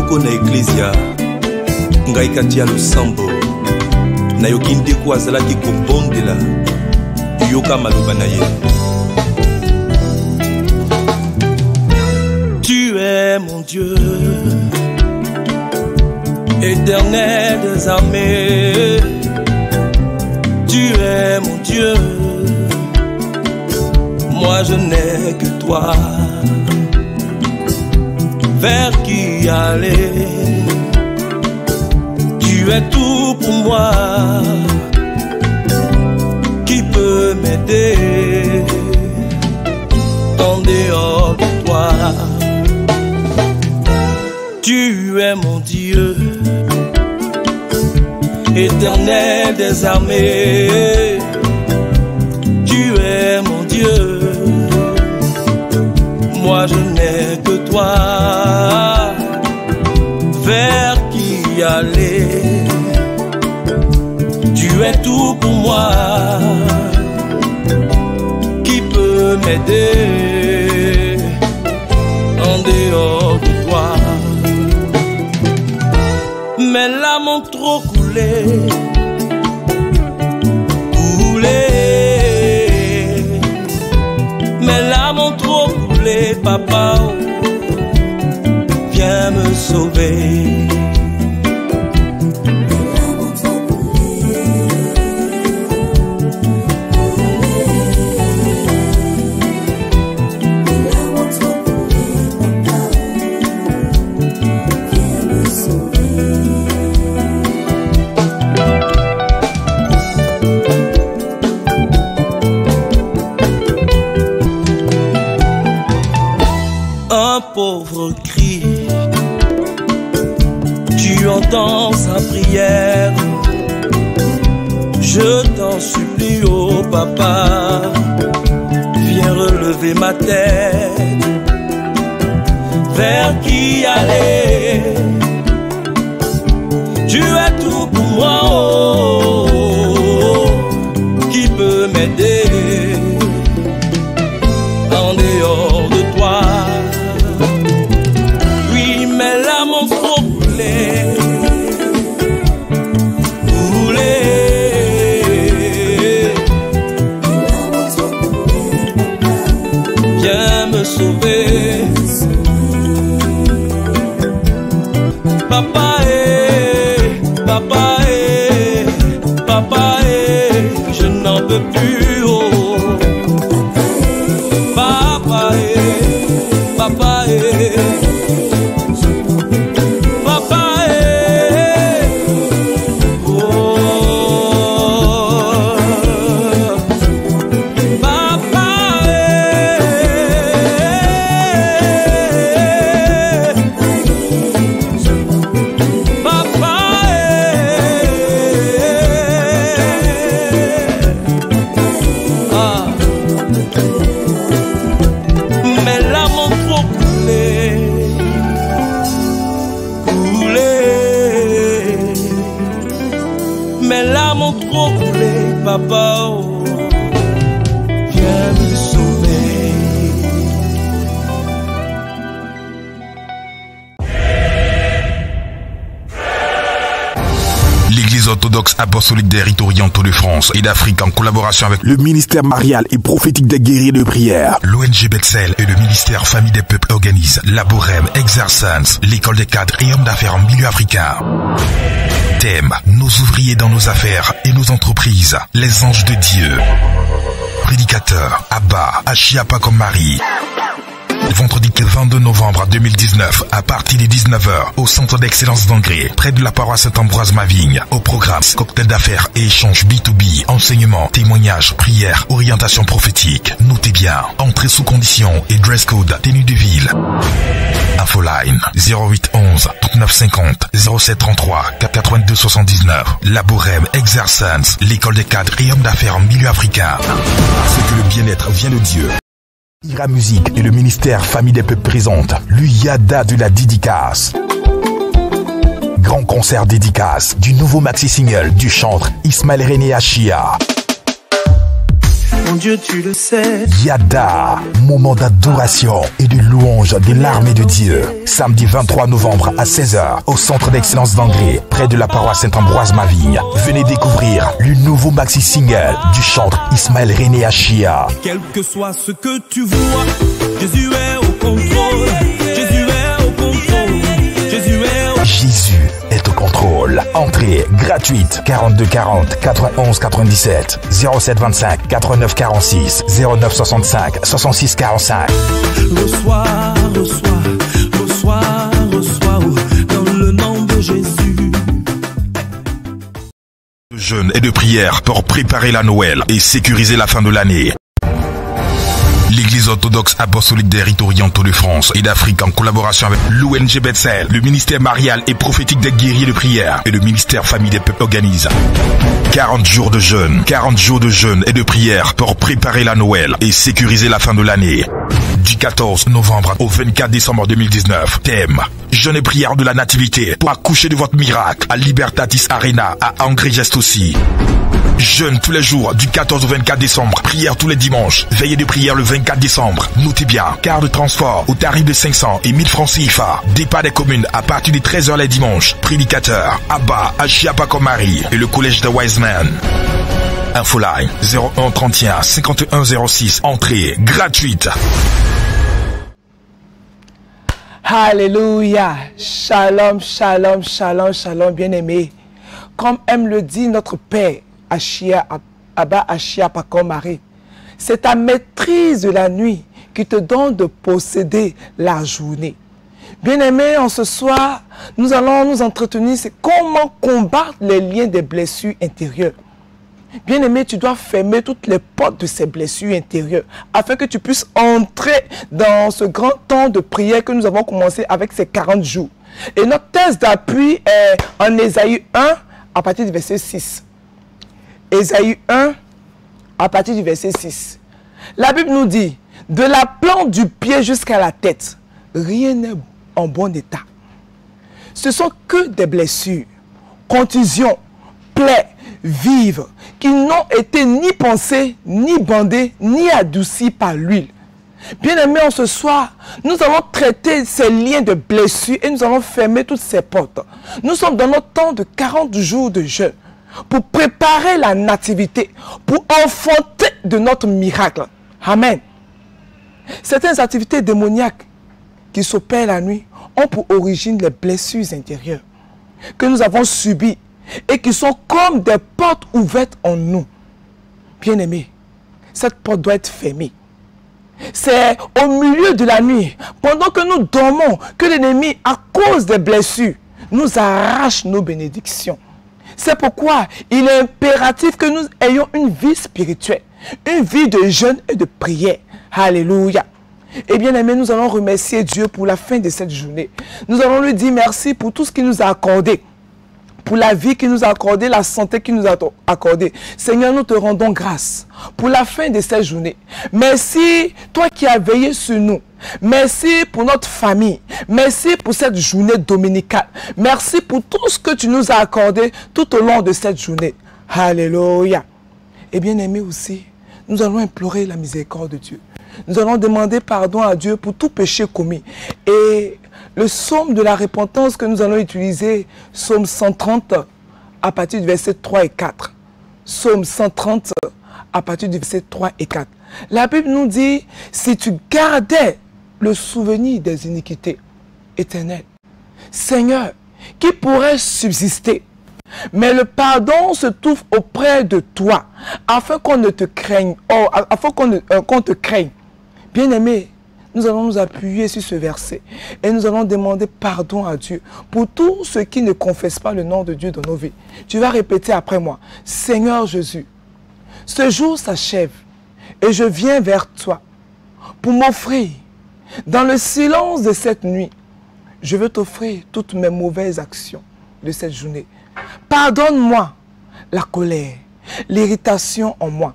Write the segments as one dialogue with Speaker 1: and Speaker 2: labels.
Speaker 1: moko na eklesia ngai kati ya losambo nayoki ndeko azalaki kobondela yoka maloba na ye. Tu es mon Dieu, éternel des armées. Tu es mon Dieu, moi je n'ai que toi. Vers qui aller? Tu es tout pour moi. Qui peut m'aider en dehors de toi? Tu es mon Dieu, éternel des armées. Tu es mon Dieu, moi je n'ai que toi. Vers qui aller? Tu es tout pour moi. Qui peut m'aider en dehors de toi? Mes larmes ont trop coulé, mes larmes ont trop coulé, papa, oh, viens me sauver. Pauvre cri, tu entends sa prière. Je t'en supplie, oh papa, viens relever ma tête. Vers qui aller? Tu es tout pour moi, oh, qui peut m'aider en dehors de toi? Sauver, papa papa papa je n'en peux plus, oh, papa papa papa, oh, viens me sauver.
Speaker 2: L'Église orthodoxe apostolique des rites orientaux de France et d'Afrique, en collaboration avec
Speaker 3: le ministère marial et prophétique des guerriers de prière,
Speaker 2: l'ONG Bethel et le ministère Famille des Peuples organisent la Bourème Exercence, l'école des cadres et hommes d'affaires en milieu africain. Thème: nos ouvriers dans nos affaires et nos entreprises, les anges de Dieu. Prédicateur: Abba Achiapa comme Marie. Vendredi 22 novembre 2019 à partir de 19h au centre d'excellence d'Angré, près de la paroisse Saint-Ambroise-Mavigne. Au programme cocktail d'affaires et échange B2B, enseignement, témoignages, prières, orientation prophétique. Notez bien, entrée sous condition et dress code tenue de ville. Infoline 0811 3950 0733 482 79. La Bourème Exercence, l'école des cadres et hommes d'affaires en milieu africain. Parce que le bien-être vient de Dieu. Ira Musique et le ministère Famille des Peuples présentent l'Uyada de la dédicace. Grand concert dédicace du nouveau maxi-single du chantre Ismaël René Achia.
Speaker 4: Mon Dieu, tu le sais.
Speaker 3: Yada, moment d'adoration et de louange de l'armée de Dieu. Samedi 23 novembre à 16h au centre d'excellence d'Anglais, près de la paroisse Saint-Ambroise-Mavigne. Venez découvrir le nouveau maxi-single du chanteur Ismaël René Achia.
Speaker 1: Quel que soit ce que tu vois, Jésus est au contrôle. Jésus est au contrôle. Jésus est au...
Speaker 3: Jésus est au contrôle. Entrée gratuite 42 40 91 97 07 25 89 46 09 65 66 45.
Speaker 1: Reçois, reçois, reçois, reçois dans le nom de Jésus.
Speaker 2: De jeûne et de prière pour préparer la Noël et sécuriser la fin de l'année. L'Église orthodoxe apostolique des rites orientaux de France et d'Afrique en collaboration avec l'ONG Bethel, le ministère marial et prophétique des guerriers de prière et le ministère famille des peuples organise 40 jours de jeûne, 40 jours de jeûne et de prière pour préparer la Noël et sécuriser la fin de l'année. Du 14 novembre au 24 décembre 2019. Thème: jeûne et prière de la nativité pour accoucher de votre miracle à Libertatis Arena à Angers aussi. Jeûne tous les jours du 14 au 24 décembre. Prière tous les dimanches. Veillée de prière le 24 décembre. Notez bien, quart de transport au tarif de 500 et 1000 francs CFA. Départ des communes à partir de 13h les dimanches. Prédicateur Abba Achia Pakomari et le collège de Wiseman. Infoline 01 31 51 06. Entrée gratuite.
Speaker 5: Alléluia. Shalom, shalom, shalom, shalom, bien-aimé. Comme aime le dit notre Père, Achia, Abba Achia Pakomari, c'est ta maîtrise de la nuit qui te donne de posséder la journée. Bien-aimé, en ce soir, nous allons nous entretenir sur comment combattre les liens des blessures intérieures. Bien-aimé, tu dois fermer toutes les portes de ces blessures intérieures afin que tu puisses entrer dans ce grand temps de prière que nous avons commencé avec ces 40 jours. Et notre thèse d'appui est en Ésaïe 1 à partir du verset 6. Ésaïe 1 à partir du verset 6. La Bible nous dit, de la plante du pied jusqu'à la tête, rien n'est en bon état. Ce sont que des blessures, contusions, plaies vives qui n'ont été ni pensées, ni bandées, ni adoucies par l'huile. Bien-aimés, en ce soir, nous allons traiter ces liens de blessures et nous allons fermer toutes ces portes. Nous sommes dans notre temps de 40 jours de jeûne pour préparer la nativité, pour enfanter de notre miracle. Amen. Certaines activités démoniaques qui s'opèrent la nuit ont pour origine les blessures intérieures que nous avons subies et qui sont comme des portes ouvertes en nous. Bien-aimés, cette porte doit être fermée. C'est au milieu de la nuit, pendant que nous dormons, que l'ennemi, à cause des blessures, nous arrache nos bénédictions. C'est pourquoi il est impératif que nous ayons une vie spirituelle, une vie de jeûne et de prière. Alléluia. Et bien aimé, nous allons remercier Dieu pour la fin de cette journée. Nous allons lui dire merci pour tout ce qu'il nous a accordé. Pour la vie qu'il nous a accordée, la santé qu'il nous a accordée. Seigneur, nous te rendons grâce pour la fin de cette journée. Merci, toi qui as veillé sur nous. Merci pour notre famille. Merci pour cette journée dominicale. Merci pour tout ce que tu nous as accordé tout au long de cette journée. Alléluia. Et bien aimé aussi, nous allons implorer la miséricorde de Dieu. Nous allons demander pardon à Dieu pour tout péché commis. Et le psaume de la repentance que nous allons utiliser, psaume 130 à partir du verset 3 et 4. Psaume 130 à partir du verset 3 et 4. La Bible nous dit, si tu gardais le souvenir des iniquités éternelles, Seigneur, qui pourrait subsister? Mais le pardon se trouve auprès de toi, afin qu'on ne te craigne, afin qu'on te craigne. Bien-aimé, nous allons nous appuyer sur ce verset et nous allons demander pardon à Dieu pour tous ceux qui ne confessent pas le nom de Dieu dans nos vies. Tu vas répéter après moi, Seigneur Jésus, ce jour s'achève et je viens vers toi pour m'offrir. Dans le silence de cette nuit, je veux t'offrir toutes mes mauvaises actions de cette journée. Pardonne-moi la colère, l'irritation en moi,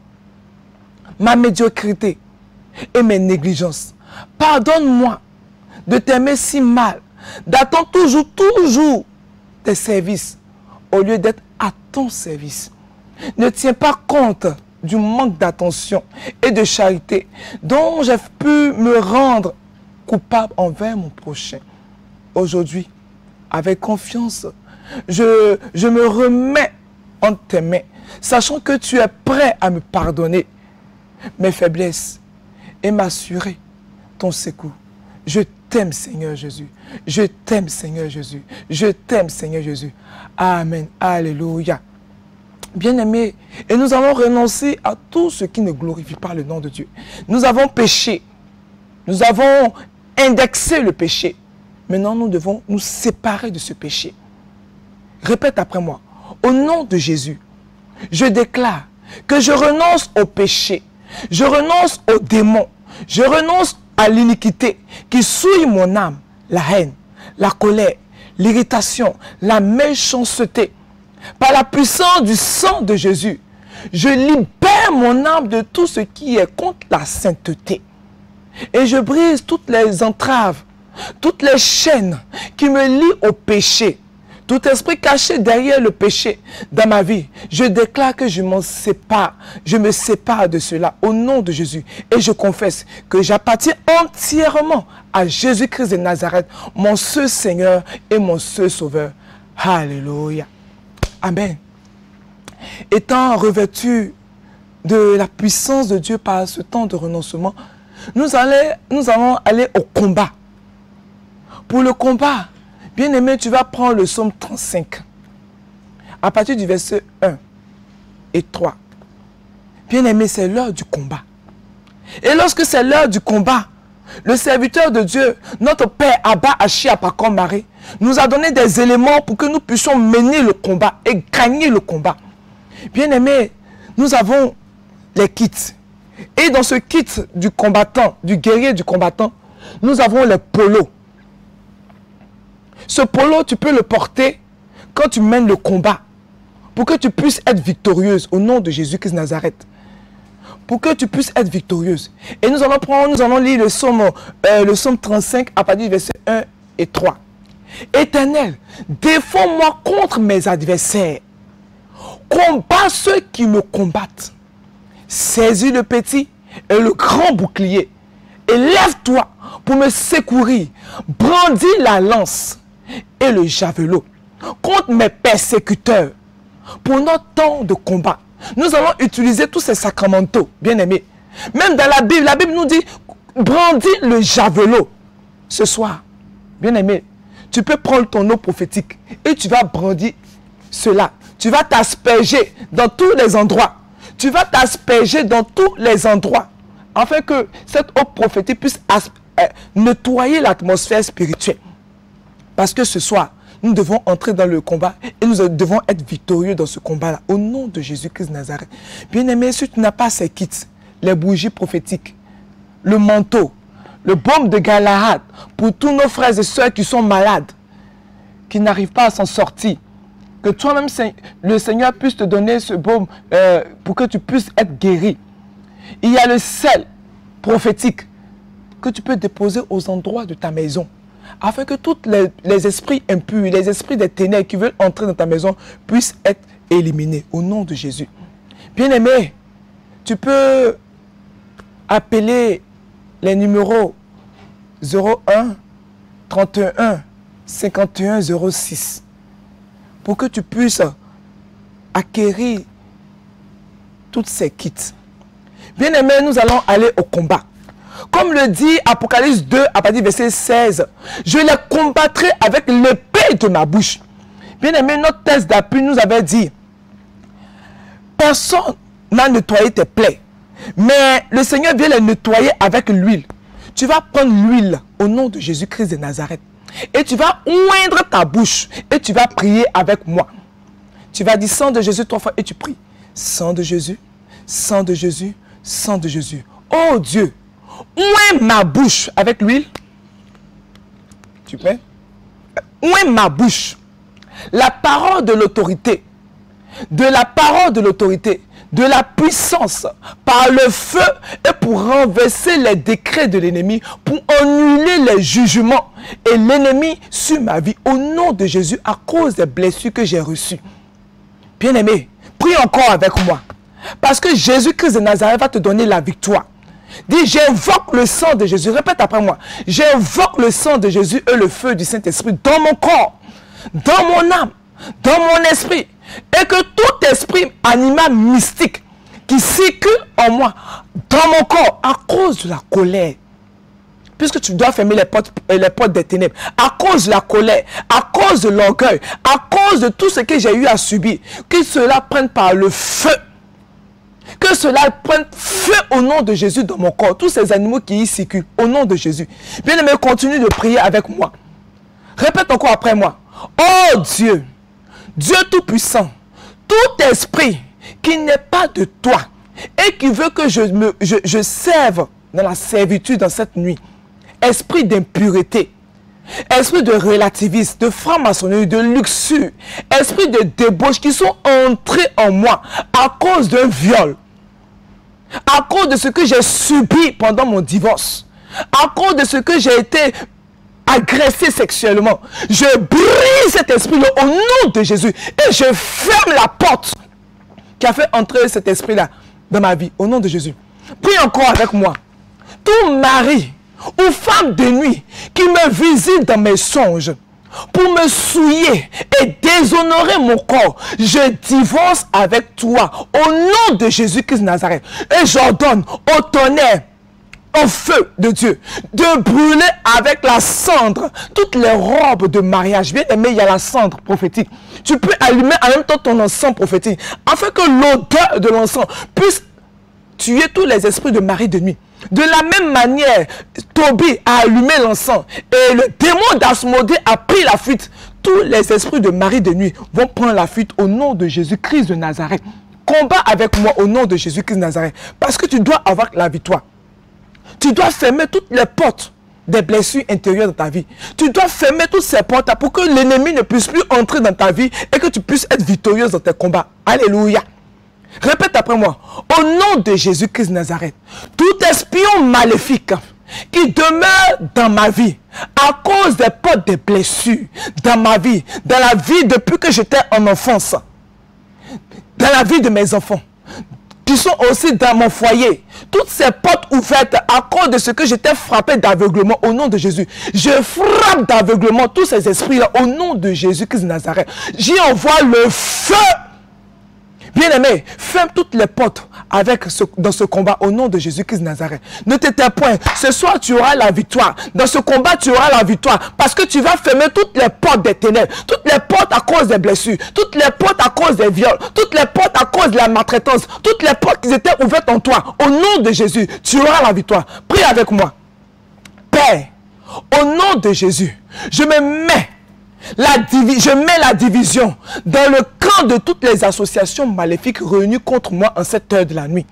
Speaker 5: ma médiocrité et mes négligences. Pardonne-moi de t'aimer si mal, d'attendre toujours tes services au lieu d'être à ton service. Ne tiens pas compte du manque d'attention et de charité dont j'ai pu me rendre coupable envers mon prochain. Aujourd'hui, avec confiance, je me remets en tes mains, sachant que tu es prêt à me pardonner mes faiblesses et m'assurer ton secours. Je t'aime, Seigneur Jésus. Je t'aime, Seigneur Jésus. Je t'aime, Seigneur Jésus. Amen. Alléluia. Bien-aimés, et nous allons renoncer à tout ce qui ne glorifie pas le nom de Dieu. Nous avons péché. Nous avons indexé le péché. Maintenant, nous devons nous séparer de ce péché. Répète après moi. Au nom de Jésus, je déclare que je renonce au péché. Je renonce aux démons. Je renonce à l'iniquité qui souille mon âme, la haine, la colère, l'irritation, la méchanceté. Par la puissance du sang de Jésus, je libère mon âme de tout ce qui est contre la sainteté. Et je brise toutes les entraves, toutes les chaînes qui me lient au péché. Tout esprit caché derrière le péché dans ma vie, je déclare que je m'en sépare. Je me sépare de cela au nom de Jésus. Et je confesse que j'appartiens entièrement à Jésus-Christ de Nazareth, mon seul Seigneur et mon seul Sauveur. Alléluia. Amen. Étant revêtus de la puissance de Dieu par ce temps de renoncement, nous allons aller au combat. Pour le combat, bien-aimé, tu vas prendre le psaume 35, à partir du verset 1 et 3. Bien-aimé, c'est l'heure du combat. Et lorsque c'est l'heure du combat, le serviteur de Dieu, notre Père Abba Achia Pakom Marie, nous a donné des éléments pour que nous puissions mener le combat et gagner le combat. Bien-aimé, nous avons les kits. Et dans ce kit du combattant, du guerrier du combattant, nous avons les polos. Ce polo, tu peux le porter quand tu mènes le combat, pour que tu puisses être victorieuse au nom de Jésus-Christ de Nazareth. Pour que tu puisses être victorieuse. Et nous allons lire le psaume 35 à partir du verset 1 et 3. Éternel, défends-moi contre mes adversaires. Combat ceux qui me combattent. Saisis le petit et le grand bouclier. Et lève-toi pour me secourir. Brandis la lance et le javelot contre mes persécuteurs. Pour notre temps de combat, nous allons utiliser tous ces sacramentaux, bien-aimés. Même dans la Bible nous dit, brandis le javelot. Ce soir, bien-aimé, tu peux prendre ton eau prophétique et tu vas brandir cela. Tu vas t'asperger dans tous les endroits. Tu vas t'asperger dans tous les endroits, afin que cette eau prophétique puisse nettoyer l'atmosphère spirituelle. Parce que ce soir, nous devons entrer dans le combat et nous devons être victorieux dans ce combat-là, au nom de Jésus-Christ de Nazareth. Bien-aimé, si tu n'as pas ces kits, les bougies prophétiques, le manteau, le baume de Galahad, pour tous nos frères et sœurs qui sont malades, qui n'arrivent pas à s'en sortir, que toi-même, le Seigneur puisse te donner ce baume pour que tu puisses être guéri. Il y a le sel prophétique que tu peux déposer aux endroits de ta maison, afin que tous les esprits impurs, les esprits des ténèbres qui veulent entrer dans ta maison puissent être éliminés au nom de Jésus. Bien-aimé, tu peux appeler les numéros 01 31 51 06 pour que tu puisses acquérir toutes ces kits. Bien-aimé, nous allons aller au combat. Comme le dit Apocalypse 2 à partir du verset 16, je les combattrai avec l'épée de ma bouche. Bien-aimé, notre thèse d'appui nous avait dit, personne n'a nettoyé tes plaies, mais le Seigneur vient les nettoyer avec l'huile. Tu vas prendre l'huile au nom de Jésus-Christ de Nazareth et tu vas oindre ta bouche et tu vas prier avec moi. Tu vas dire sang de Jésus 3 fois et tu pries. Sang de Jésus, sang de Jésus, sang de Jésus. Oh Dieu, oint ma bouche avec l'huile. Tu peux? Oint ma bouche. La parole de l'autorité, de la parole de l'autorité, de la puissance, par le feu et pour renverser les décrets de l'ennemi, pour annuler les jugements et l'ennemi sur ma vie, au nom de Jésus, à cause des blessures que j'ai reçues. Bien-aimé, prie encore avec moi. Parce que Jésus-Christ de Nazareth va te donner la victoire. Dis, j'invoque le sang de Jésus. Répète après moi. J'invoque le sang de Jésus et le feu du Saint-Esprit dans mon corps, dans mon âme, dans mon esprit. Et que tout esprit animal mystique qui circule en moi, dans mon corps, à cause de la colère, puisque tu dois fermer les portes des ténèbres, à cause de la colère, à cause de l'orgueil, à cause de tout ce que j'ai eu à subir, que cela prenne par le feu. Que cela prenne feu au nom de Jésus dans mon corps. Tous ces animaux qui y circulent, au nom de Jésus. Bien-aimé, continue de prier avec moi. Répète encore après moi. Oh Dieu, Dieu Tout-Puissant, tout esprit qui n'est pas de toi et qui veut que je serve dans la servitude dans cette nuit, esprit d'impureté, esprit de relativisme, de franc-maçonnerie, de luxure, esprit de débauche qui sont entrés en moi à cause d'un viol, à cause de ce que j'ai subi pendant mon divorce, à cause de ce que j'ai été agressé sexuellement. Je brise cet esprit-là au nom de Jésus et je ferme la porte qui a fait entrer cet esprit-là dans ma vie au nom de Jésus. Prie encore avec moi. Tout mari ou femme de nuit qui me visite dans mes songes pour me souiller et déshonorer mon corps, je divorce avec toi au nom de Jésus-Christ de Nazareth. Et j'ordonne au tonnerre, au feu de Dieu, de brûler avec la cendre toutes les robes de mariage. Bien aimé, il y a la cendre prophétique. Tu peux allumer en même temps ton encens prophétique, afin que l'odeur de l'encens puisse tuer tous les esprits de mari de nuit. De la même manière, Tobie a allumé l'encens et le démon d'Asmodée a pris la fuite. Tous les esprits de mari de nuit vont prendre la fuite au nom de Jésus-Christ de Nazareth. Combat avec moi au nom de Jésus-Christ de Nazareth, parce que tu dois avoir la victoire. Tu dois fermer toutes les portes des blessures intérieures dans ta vie. Tu dois fermer toutes ces portes pour que l'ennemi ne puisse plus entrer dans ta vie et que tu puisses être victorieuse dans tes combats. Alléluia. Répète après moi. Au nom de Jésus-Christ de Nazareth, tout espion maléfique qui demeure dans ma vie à cause des portes des blessures dans ma vie, dans la vie depuis que j'étais en enfance, dans la vie de mes enfants, qui sont aussi dans mon foyer, toutes ces portes ouvertes à cause de ce que j'étais frappé d'aveuglement au nom de Jésus. Je frappe d'aveuglement tous ces esprits-là au nom de Jésus-Christ de Nazareth. J'y envoie le feu. Bien-aimé, ferme toutes les portes dans ce combat au nom de Jésus-Christ de Nazareth. Ne t'éteins point. Ce soir, tu auras la victoire. Dans ce combat, tu auras la victoire. Parce que tu vas fermer toutes les portes des ténèbres. Toutes les portes à cause des blessures. Toutes les portes à cause des viols. Toutes les portes à cause de la maltraitance. Toutes les portes qui étaient ouvertes en toi. Au nom de Jésus, tu auras la victoire. Prie avec moi. Père, au nom de Jésus, je mets la division dans le camp de toutes les associations maléfiques réunies contre moi en cette heure de la nuit.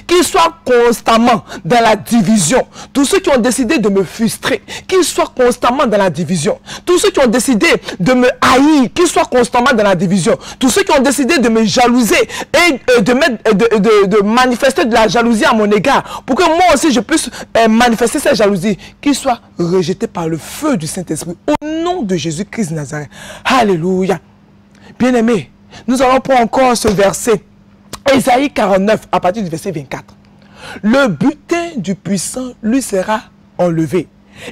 Speaker 5: Qu'ils soient constamment dans la division. Tous ceux qui ont décidé de me frustrer, qu'ils soient constamment dans la division. Tous ceux qui ont décidé de me haïr, qu'ils soient constamment dans la division. Tous ceux qui ont décidé de me jalouser et de manifester de la jalousie à mon égard, pour que moi aussi je puisse manifester cette jalousie, qu'ils soient rejetés par le feu du Saint-Esprit. Au nom de Jésus-Christ de Nazareth. Alléluia. Bien-aimés, nous allons prendre encore ce verset. Ésaïe 49, à partir du verset 24. Le butin du puissant lui sera enlevé,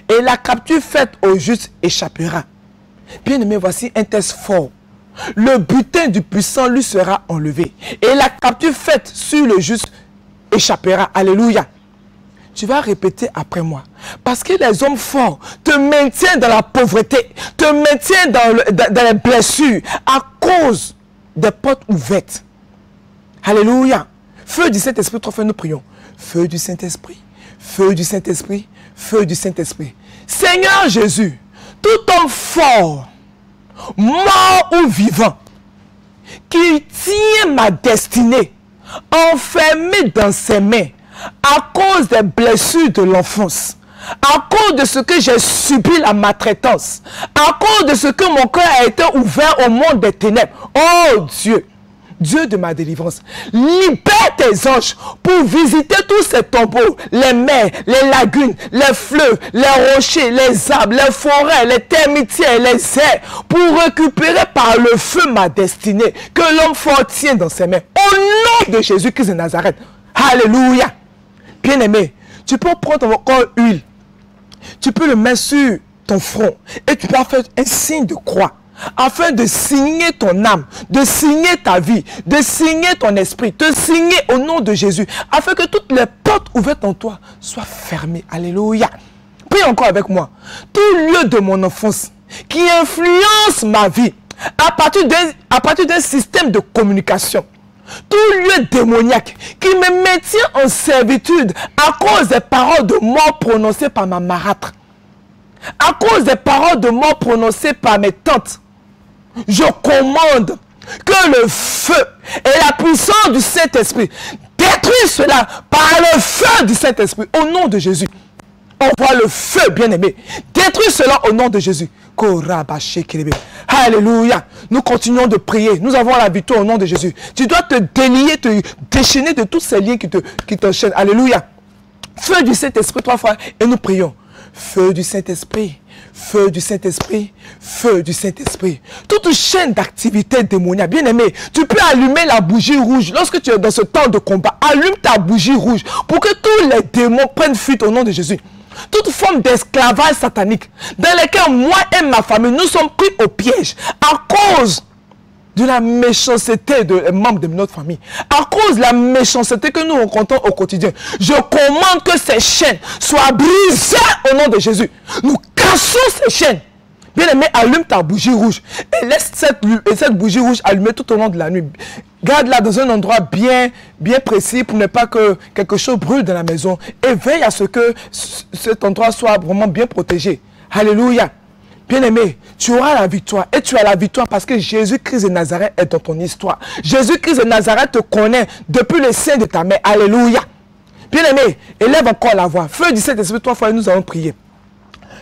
Speaker 5: et la capture faite au juste échappera. Bien-aimé, voici un texte fort. Le butin du puissant lui sera enlevé, et la capture faite sur le juste échappera. Alléluia. Tu vas répéter après moi. Parce que les hommes forts te maintiennent dans la pauvreté, te maintiennent dans les blessures, à cause des portes ouvertes. Alléluia. Feu du Saint-Esprit, trois fois nous prions. Feu du Saint-Esprit, feu du Saint-Esprit, feu du Saint-Esprit. Seigneur Jésus, tout homme fort, mort ou vivant, qui tient ma destinée, enfermé dans ses mains, à cause des blessures de l'enfance, à cause de ce que j'ai subi la maltraitance, à cause de ce que mon cœur a été ouvert au monde des ténèbres. Oh Dieu, Dieu de ma délivrance, libère tes anges pour visiter tous ces tombeaux, les mers, les lagunes, les fleuves, les rochers, les arbres, les forêts, les termitières, les airs, pour récupérer par le feu ma destinée, que l'homme fort tient dans ses mains. Au nom de Jésus-Christ de Nazareth. Alléluia. Bien-aimé, tu peux prendre encore huile, tu peux le mettre sur ton front et tu peux faire un signe de croix afin de signer ton âme, de signer ta vie, de signer ton esprit, de signer au nom de Jésus, afin que toutes les portes ouvertes en toi soient fermées. Alléluia. Prie encore avec moi. Tout lieu de mon enfance qui influence ma vie à partir d'un système de communication, tout lieu démoniaque qui me maintient en servitude à cause des paroles de mort prononcées par ma marâtre, à cause des paroles de mort prononcées par mes tantes, je commande que le feu et la puissance du Saint-Esprit détruisent cela par le feu du Saint-Esprit au nom de Jésus. Envoie le feu, bien-aimé. Détruis cela au nom de Jésus. Alléluia. Nous continuons de prier. Nous avons la victoire au nom de Jésus. Tu dois te délier, te déchaîner de tous ces liens qui t'enchaînent. Alléluia. Feu du Saint-Esprit, 3 fois. Et nous prions. Feu du Saint-Esprit. Feu du Saint-Esprit, feu du Saint-Esprit. Toute chaîne d'activité démoniaque, bien aimé, tu peux allumer la bougie rouge. Lorsque tu es dans ce temps de combat, allume ta bougie rouge pour que tous les démons prennent fuite au nom de Jésus. Toute forme d'esclavage satanique dans laquelle moi et ma famille nous sommes pris au piège à cause de la méchanceté des membres de notre famille, à cause de la méchanceté que nous rencontrons au quotidien. Je commande que ces chaînes soient brisées au nom de Jésus. Nous cassons ces chaînes. Bien aimé, allume ta bougie rouge et laisse cette bougie rouge allumée tout au long de la nuit. Garde-la dans un endroit bien précis pour ne pas que quelque chose brûle dans la maison, et veille à ce que cet endroit soit vraiment bien protégé. Alléluia. Bien-aimé, tu auras la victoire. Et tu as la victoire parce que Jésus-Christ de Nazareth est dans ton histoire. Jésus-Christ de Nazareth te connaît depuis le sein de ta mère. Alléluia. Bien-aimé, élève encore la voix. Feu du Saint-Esprit, 3 fois, nous allons prier.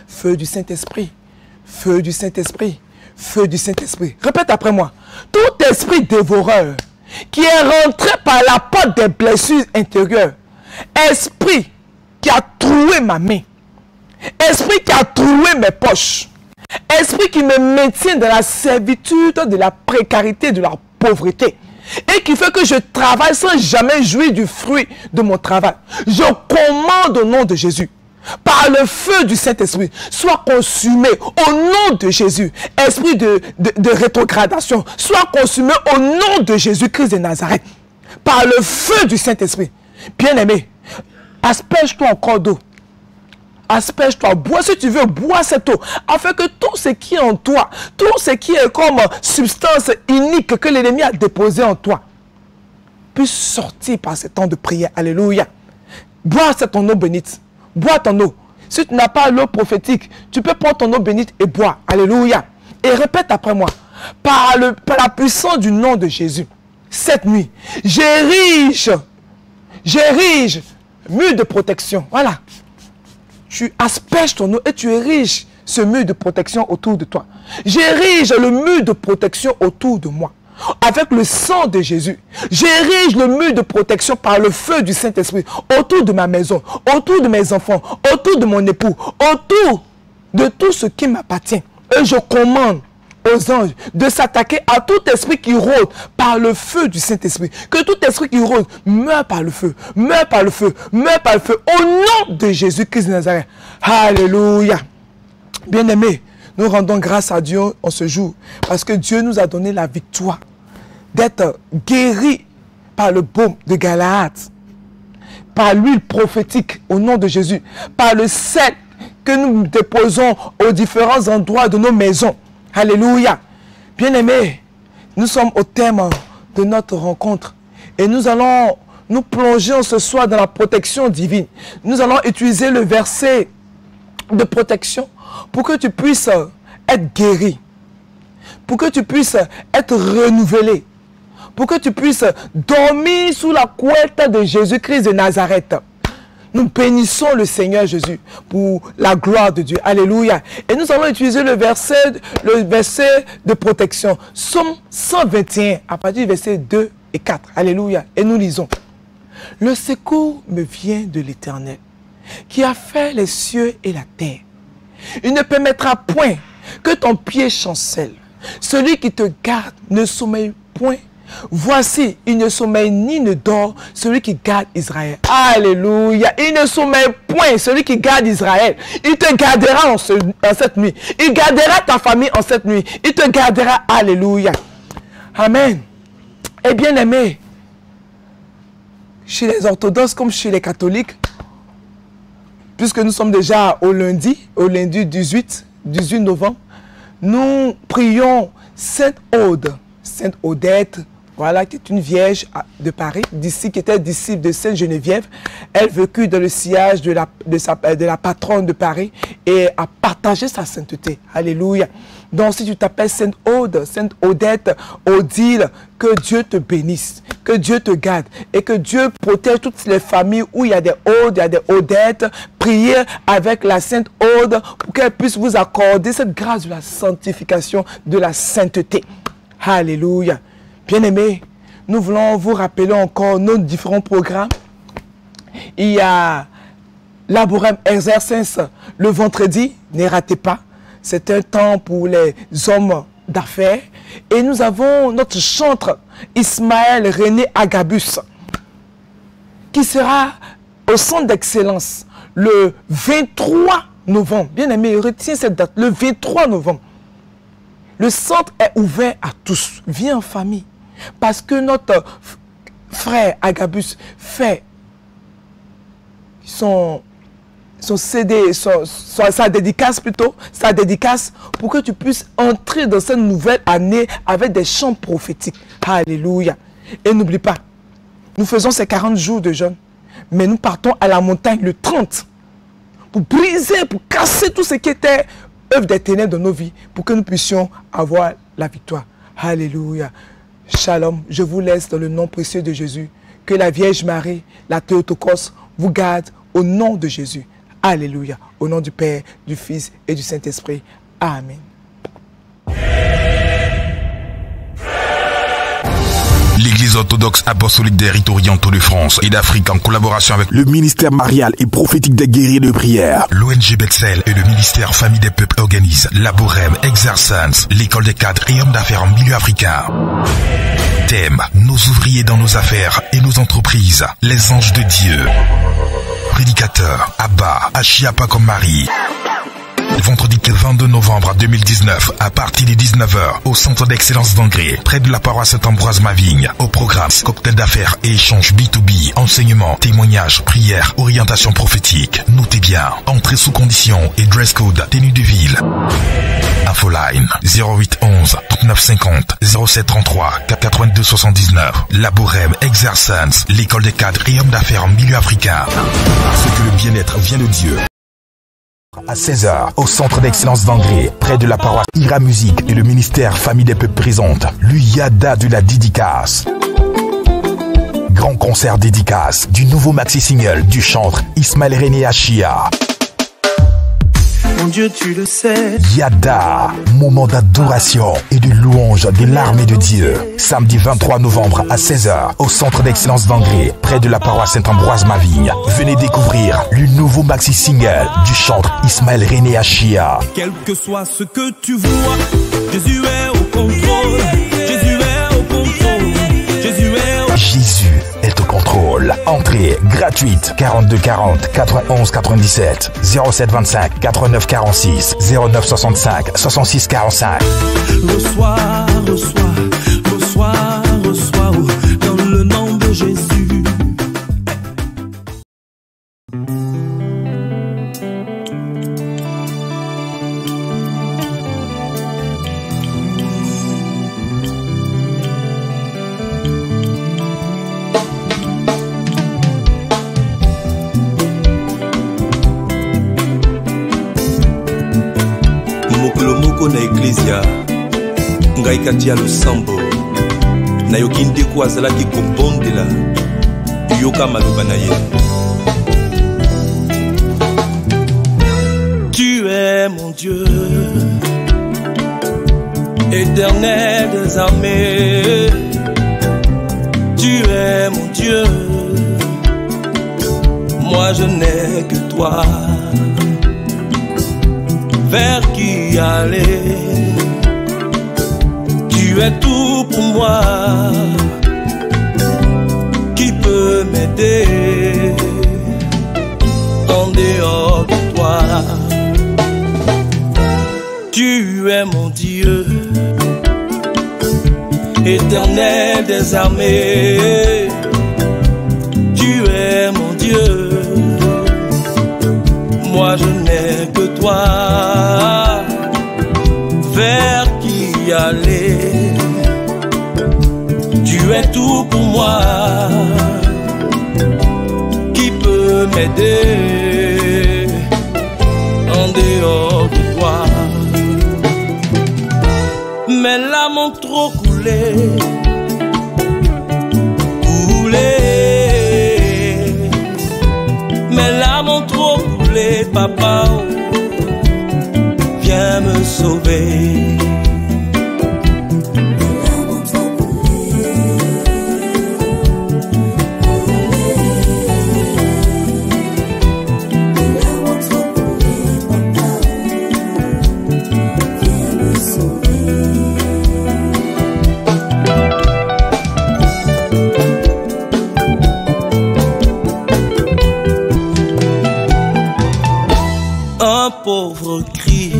Speaker 5: Feu du Saint-Esprit. Feu du Saint-Esprit. Feu du Saint-Esprit. Répète après moi. Tout esprit dévoreur qui est rentré par la porte des blessures intérieures, esprit qui a troué ma main, esprit qui a troué mes poches, esprit qui me maintient dans la servitude, de la précarité, de la pauvreté, et qui fait que je travaille sans jamais jouir du fruit de mon travail. Je commande au nom de Jésus, par le feu du Saint-Esprit, sois consumé au nom de Jésus. Esprit de rétrogradation, sois consumé au nom de Jésus-Christ de Nazareth, par le feu du Saint-Esprit. Bien-aimé, asperge-toi encore d'eau. Asperge-toi, bois si tu veux, bois cette eau, afin que tout ce qui est en toi, tout ce qui est comme substance inique que l'ennemi a déposé en toi, puisse sortir par ce temps de prière. Alléluia. Bois cette eau bénite. Bois ton eau. Si tu n'as pas l'eau prophétique, tu peux prendre ton eau bénite et boire. Alléluia. Et répète après moi. Par la puissance du nom de Jésus, cette nuit, j'érige mur de protection. Voilà. Tu asperges ton eau et tu ériges ce mur de protection autour de toi. J'érige le mur de protection autour de moi. Avec le sang de Jésus, j'érige le mur de protection par le feu du Saint-Esprit autour de ma maison, autour de mes enfants, autour de mon époux, autour de tout ce qui m'appartient. Et je commande aux anges de s'attaquer à tout esprit qui rôde par le feu du Saint-Esprit. Que tout esprit qui rôde meure par le feu, meure par le feu, meure par le feu, au nom de Jésus-Christ de Nazareth. Alléluia. Bien-aimés, nous rendons grâce à Dieu en ce jour, parce que Dieu nous a donné la victoire d'être guéris par le baume de Galaad, par l'huile prophétique au nom de Jésus, par le sel que nous déposons aux différents endroits de nos maisons. Alléluia. Bien-aimés, nous sommes au terme de notre rencontre et nous allons nous plonger ce soir dans la protection divine. Nous allons utiliser le verset de protection pour que tu puisses être guéri, pour que tu puisses être renouvelé, pour que tu puisses dormir sous la couette de Jésus-Christ de Nazareth. Nous bénissons le Seigneur Jésus pour la gloire de Dieu. Alléluia. Et nous allons utiliser le verset de protection. Psaume 121, à partir du verset 2 et 4. Alléluia. Et nous lisons. Le secours me vient de l'Éternel, qui a fait les cieux et la terre. Il ne permettra point que ton pied chancelle. Celui qui te garde ne sommeille point. Voici, il ne sommeille ni ne dort, celui qui garde Israël. Alléluia. Il ne sommeille point, celui qui garde Israël. Il te gardera en cette nuit. Il gardera ta famille en cette nuit. Il te gardera. Alléluia. Amen. Et bien aimé, chez les orthodoxes comme chez les catholiques, puisque nous sommes déjà au lundi 18 novembre, nous prions Sainte Aude, Sainte Odette, voilà, qui est une vierge de Paris, d'ici, qui était disciple de Sainte Geneviève. Elle vécut dans le sillage de la patronne de Paris et a partagé sa sainteté. Alléluia. Donc, si tu t'appelles Sainte Aude, Sainte Odette, Odile, que Dieu te bénisse, que Dieu te garde et que Dieu protège toutes les familles où il y a des Audes, il y a des Odettes. Priez avec la Sainte Aude pour qu'elle puisse vous accorder cette grâce de la sanctification, de la sainteté. Alléluia. Bien-aimés, nous voulons vous rappeler encore nos différents programmes. Il y a Laborem Exercens le vendredi, ne ratez pas. C'est un temps pour les hommes d'affaires. Et nous avons notre chantre Ismaël René Agabus, qui sera au centre d'excellence le 23 novembre. Bien-aimés, retiens cette date, le 23 novembre. Le centre est ouvert à tous. Viens en famille. Parce que notre frère Agabus fait sa dédicace pour que tu puisses entrer dans cette nouvelle année avec des chants prophétiques. Alléluia. Et n'oublie pas, nous faisons ces 40 jours de jeûne, mais nous partons à la montagne le 30 pour briser, pour casser tout ce qui était œuvre des ténèbres dans nos vies, pour que nous puissions avoir la victoire. Alléluia. Shalom, je vous laisse dans le nom précieux de Jésus. Que la Vierge Marie, la Théotokos, vous garde au nom de Jésus. Alléluia. Au nom du Père, du Fils et du Saint-Esprit. Amen.
Speaker 2: L'Église orthodoxe apostolique des rites orientaux de France et d'Afrique, en collaboration avec
Speaker 3: le ministère marial et prophétique des guerriers de prière,
Speaker 2: l'ONG Bethel et le ministère Famille des Peuples organisent Laborem Exercens, l'école des cadres et hommes d'affaires en milieu africain. Thème, nos ouvriers dans nos affaires et nos entreprises, les anges de Dieu. Prédicateur, Abba Achiapa comme Marie. Vendredi 22 novembre 2019, à partir des 19h, au centre d'excellence d'Angré, près de la paroisse Saint-Ambroise-Mavigne. Au programme, cocktail d'affaires et échanges B2B, enseignements, témoignages, prières, orientation prophétique. Notez bien, entrée sous condition et dress code, tenue de ville. Infoline 0811 3950 0733 82 79. Laborem Exercens, l'école des cadres et hommes d'affaires en milieu africain. Parce que le bien-être vient de Dieu.
Speaker 3: À 16h, au centre d'excellence d'Angré, près de la paroisse Ira Musique et le ministère Famille des Peuples présente l'Uyada de la dédicace. Grand concert dédicace du nouveau maxi-single du chantre Ismaël René Achia.
Speaker 4: Mon Dieu, tu le sais.
Speaker 3: Yada, moment d'adoration et de louange de l'armée de Dieu. Samedi 23 novembre à 16h, au centre d'excellence d'Angré, près de la paroisse Saint-Ambroise-Mavigne. Venez découvrir le nouveau maxi-single du chantre Ismaël René Achia.
Speaker 4: Quel que soit ce que tu vois, Jésus est au contrôle. Jésus est au contrôle. Jésus est au...
Speaker 3: Jésus est au contrôle. Entrée gratuite 42 40 91 97 07 25 89 46 09 65 66 45.
Speaker 4: Reçois, reçois, reçois, reçois, dans le nom de Jésus.
Speaker 1: Na Ecclesia ngai kati ya losambo nayoki ndeko azalaki kobondela yoka maloba na ye Éternel des armées, tu es mon Dieu. Moi je n'ai que toi, vers qui aller. Tu es tout pour moi, qui peut m'aider en dehors de toi. Tu es mon Dieu, Éternel des armées, tu es mon Dieu. Moi je n'ai que toi, vers qui aller. Tu es tout pour moi, qui peut m'aider en dehors de toi. Mes larmes ont trop coulé, mes larmes ont trop coulé, papa, oh, viens me sauver. Pauvre cri,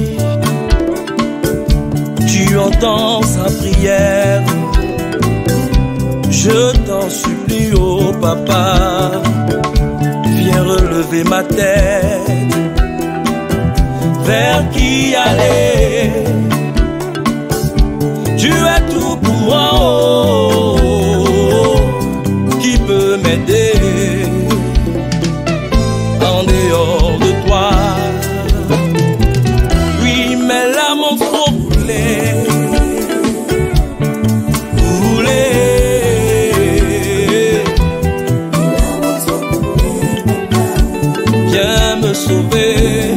Speaker 1: tu entends sa prière. Je t'en supplie, oh papa, viens relever ma tête. Vers qui aller? Tu es tout pour moi, oh, qui peut m'aider en dehors de toi? Sauver,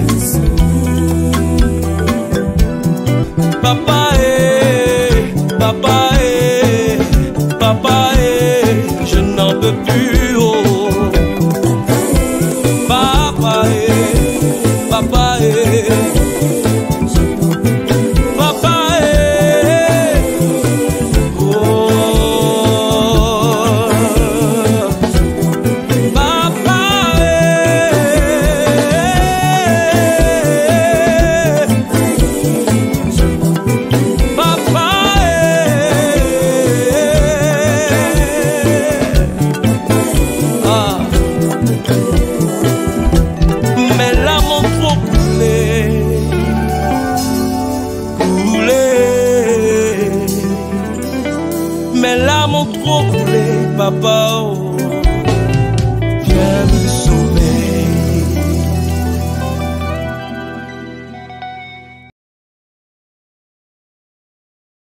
Speaker 1: papa, papa, papa, je n'en peux plus, oh, papa, papa, papa, oh. Mes larmes ont trop coulé, papa, oh,